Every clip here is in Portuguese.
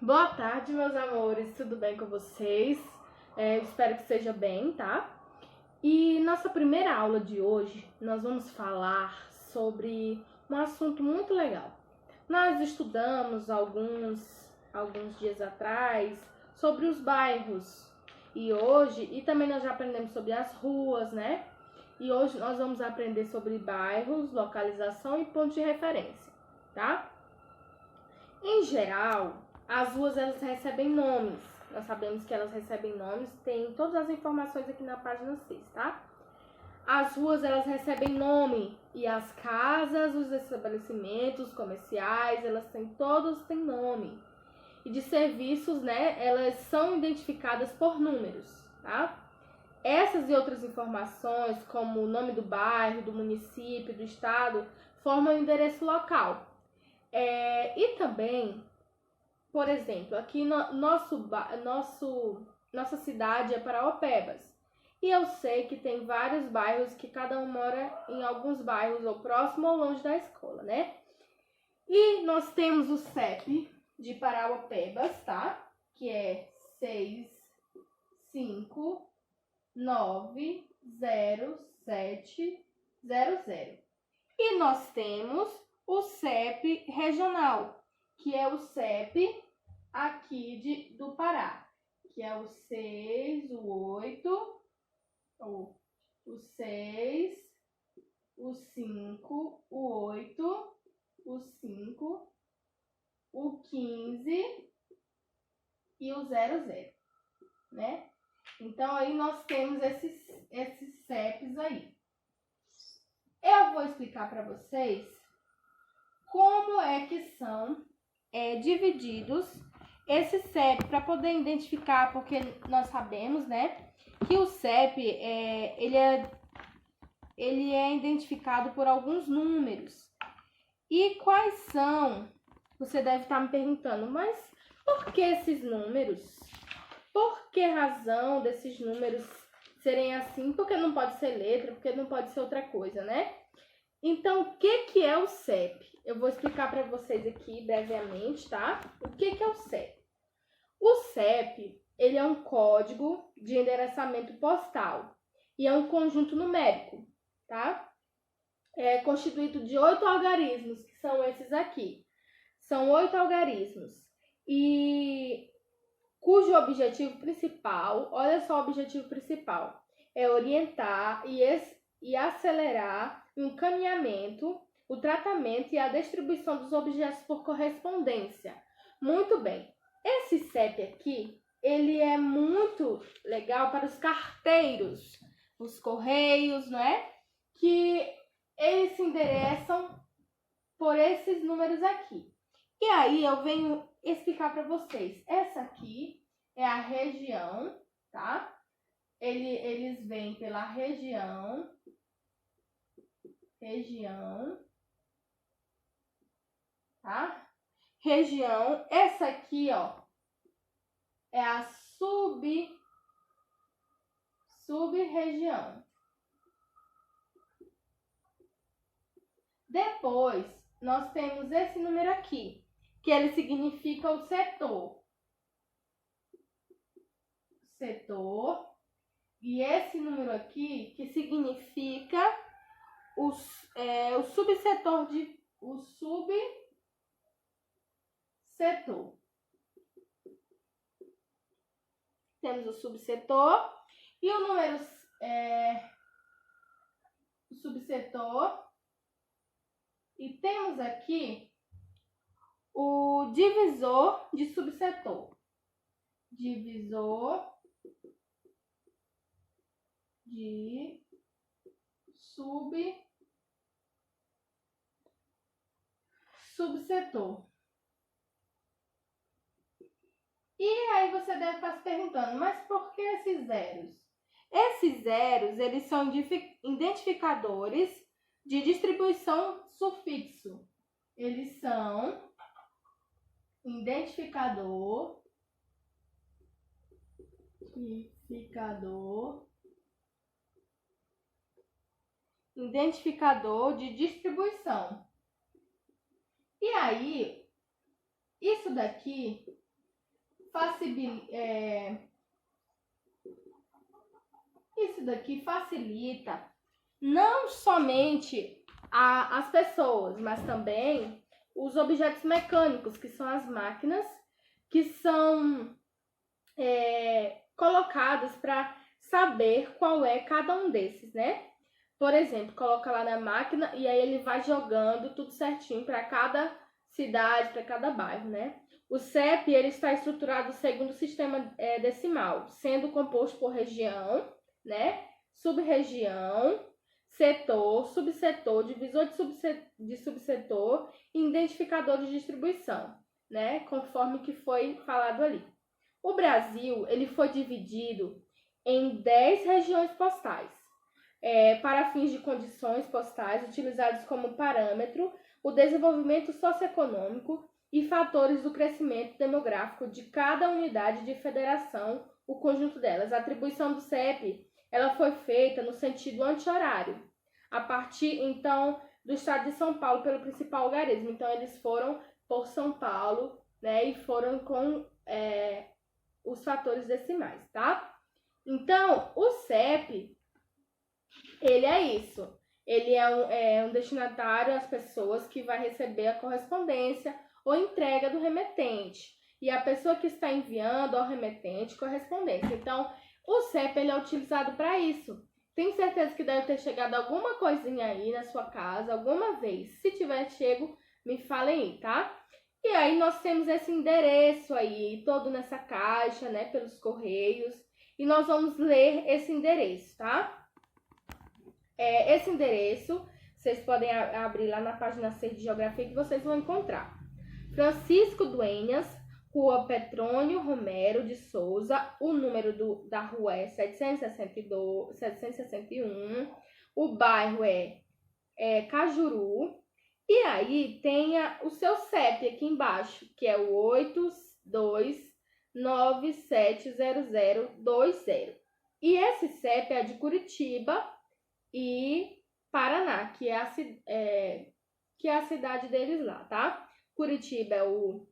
Boa tarde, meus amores, tudo bem com vocês? Eu espero que esteja bem, tá? E nossa primeira aula de hoje, nós vamos falar sobre um assunto muito legal. Nós estudamos alguns dias atrás sobre os bairros e também nós já aprendemos sobre as ruas, né? E hoje nós vamos aprender sobre bairros, localização e pontos de referência, tá? Em geral, as ruas elas recebem nomes. Nós sabemos que elas recebem nomes, tem todas as informações aqui na página 6, tá? As ruas elas recebem nome e as casas, os estabelecimentos comerciais, todos têm nome. E de serviços, né, elas são identificadas por números, tá? Essas e outras informações, como o nome do bairro, do município, do estado, formam o endereço local. E também, por exemplo, aqui nossa cidade é Paraopebas. E eu sei que tem vários bairros que cada um mora em alguns bairros ou próximo ou longe da escola, né? E nós temos o CEP de Paraopebas, tá? Que é 6590700. E nós temos o CEP regional, que é o CEP aqui do Pará, que é o 6, o 8, o 6, o 5, o 8, o 5, o 15 e o 00, né? Então, aí nós temos esses CEPs aí. Eu vou explicar para vocês como é que são divididos esse CEP para poder identificar, porque nós sabemos, né, que o CEP ele é identificado por alguns números. E quais são? Você deve estar me perguntando, mas por que esses números? Por que razão desses números serem assim? Porque não pode ser letra, porque não pode ser outra coisa, né? Então, o que é o CEP? Eu vou explicar para vocês aqui brevemente, tá? O que é o CEP? O CEP, ele é um código de endereçamento postal e é um conjunto numérico, tá? É constituído de 8 algarismos, que são esses aqui. São 8 algarismos e cujo objetivo principal, olha só o objetivo principal, é orientar e acelerar o encaminhamento, o tratamento e a distribuição dos objetos por correspondência. Muito bem. Esse CEP aqui, ele é muito legal para os carteiros, os correios, não é? Que eles se endereçam por esses números aqui. E aí eu venho explicar para vocês. Essa aqui é a região, tá? Eles vêm pela região, tá? Região, essa aqui, ó, é a sub-região. Depois, nós temos esse número aqui, que ele significa o setor. E esse número aqui, que significa o subsetor Temos o subsetor e o número subsetor. E temos aqui o divisor de subsetor. Divisor de subsetor. E aí você deve estar se perguntando, mas por que esses zeros? Esses zeros, eles são identificadores de distribuição sufixo. Eles são identificador de distribuição. E aí, isso daqui isso daqui facilita não somente as pessoas, mas também os objetos mecânicos, que são as máquinas, que são colocados para saber qual é cada um desses, né? Por exemplo, coloca lá na máquina e aí ele vai jogando tudo certinho para cada cidade, para cada bairro, né? O CEP ele está estruturado segundo o sistema decimal, sendo composto por região, né? Sub-região, setor, subsetor, divisor de subsetor e identificador de distribuição, né? Conforme que foi falado ali. O Brasil ele foi dividido em 10 regiões postais, para fins de condições postais utilizados como parâmetro o desenvolvimento socioeconômico e fatores do crescimento demográfico de cada unidade de federação, o conjunto delas. A atribuição do CEP ela foi feita no sentido anti-horário, a partir, então, do estado de São Paulo pelo principal algarismo. Então, eles foram por São Paulo, né, e foram com os fatores decimais, tá? Então, o CEP, ele é isso. Ele é um destinatário às pessoas que vai receber a correspondência ou entrega do remetente. E a pessoa que está enviando ao remetente correspondência. Então, o CEP ele é utilizado para isso. Tenho certeza que deve ter chegado alguma coisinha aí na sua casa, alguma vez. Se tiver chego, me falem aí, tá? E aí nós temos esse endereço aí, todo nessa caixa, né, pelos correios. E nós vamos ler esse endereço, tá? Esse endereço, vocês podem abrir lá na página 6 de Geografia que vocês vão encontrar. Francisco Dueñas, Rua Petrônio Romero de Souza, o número da rua é 761, o bairro é Cajuru, e aí tem o seu CEP aqui embaixo, que é o 82970020. E esse CEP é de Curitiba e Paraná, que é a cidade deles lá, tá? Curitiba é o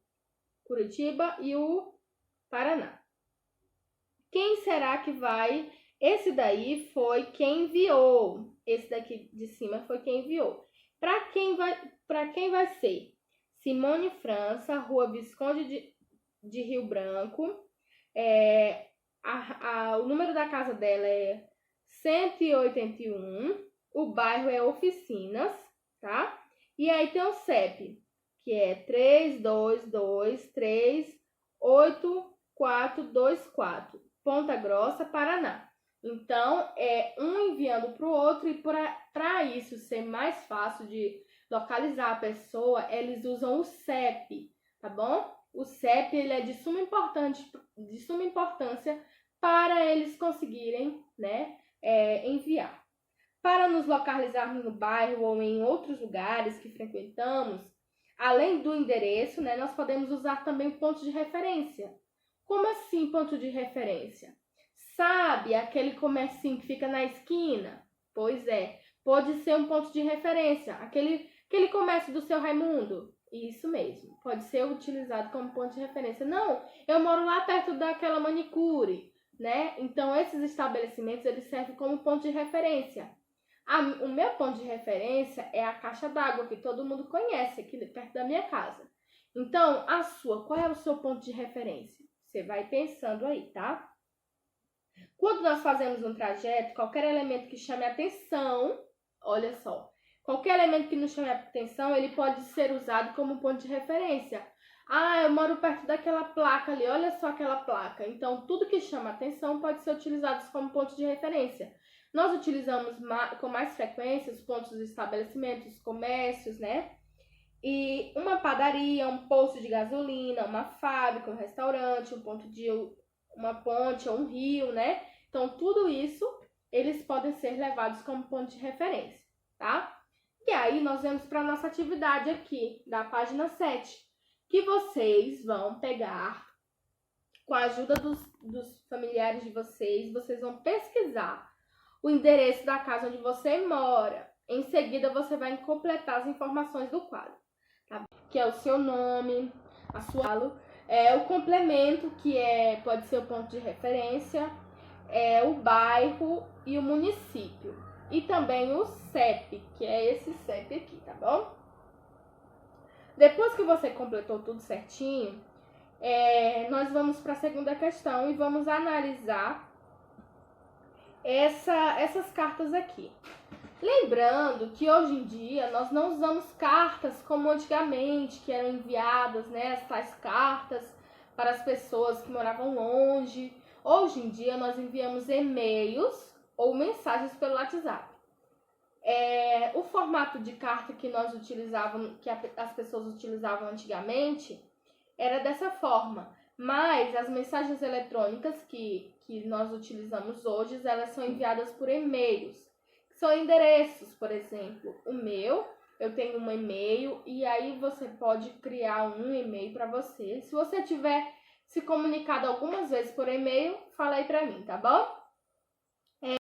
Curitiba e o Paraná. Quem será que vai? Esse daí foi quem enviou. Esse daqui de cima foi quem enviou. Para quem vai ser? Simone França, Rua Visconde de Rio Branco. O número da casa dela é 181. O bairro é Oficinas, tá? E aí tem o CEP, que é 32238424, Ponta Grossa, Paraná. Então, um enviando para o outro, e para isso ser mais fácil de localizar a pessoa, eles usam o CEP, tá bom? O CEP ele é de suma importância para eles conseguirem, né, enviar. Para nos localizarmos no bairro ou em outros lugares que frequentamos, além do endereço, né, nós podemos usar também o ponto de referência. Como assim ponto de referência? Sabe aquele comercinho que fica na esquina? Pois é, pode ser um ponto de referência. Aquele comércio do seu Raimundo. Isso mesmo, pode ser utilizado como ponto de referência. Não, eu moro lá perto daquela manicure, né? Então, esses estabelecimentos, eles servem como ponto de referência. O meu ponto de referência é a caixa d'água, que todo mundo conhece, aqui perto da minha casa. Então, qual é o seu ponto de referência? Você vai pensando aí, tá? Quando nós fazemos um trajeto, qualquer elemento que chame a atenção, olha só, qualquer elemento que nos chame a atenção, ele pode ser usado como ponto de referência. Ah, eu moro perto daquela placa ali, olha só aquela placa. Então, tudo que chama a atenção pode ser utilizado como ponto de referência. Nós utilizamos com mais frequência os pontos dos estabelecimentos, os comércios, né? E uma padaria, um posto de gasolina, uma fábrica, um restaurante, uma ponte ou um rio, né? Então, tudo isso, eles podem ser levados como ponto de referência, tá? E aí, nós vamos para a nossa atividade aqui, da página 7, que vocês vão pegar, com a ajuda dos familiares de vocês vão pesquisar o endereço da casa onde você mora. Em seguida, você vai completar as informações do quadro, tá? Que é o seu nome, O complemento, que pode ser o ponto de referência, o bairro e o município. E também o CEP, que é esse CEP aqui, tá bom? Depois que você completou tudo certinho, nós vamos para a segunda questão e vamos analisar essas cartas aqui. Lembrando que hoje em dia nós não usamos cartas como antigamente, que eram enviadas, né, as tais cartas para as pessoas que moravam longe. Hoje em dia nós enviamos e-mails ou mensagens pelo WhatsApp. O formato de carta que nós utilizávamos, que as pessoas utilizavam antigamente, era dessa forma. Mas as mensagens eletrônicas que nós utilizamos hoje, elas são enviadas por e-mails. São endereços, por exemplo, eu tenho um e-mail e aí você pode criar um e-mail para você. Se você tiver se comunicado algumas vezes por e-mail, fala aí para mim, tá bom?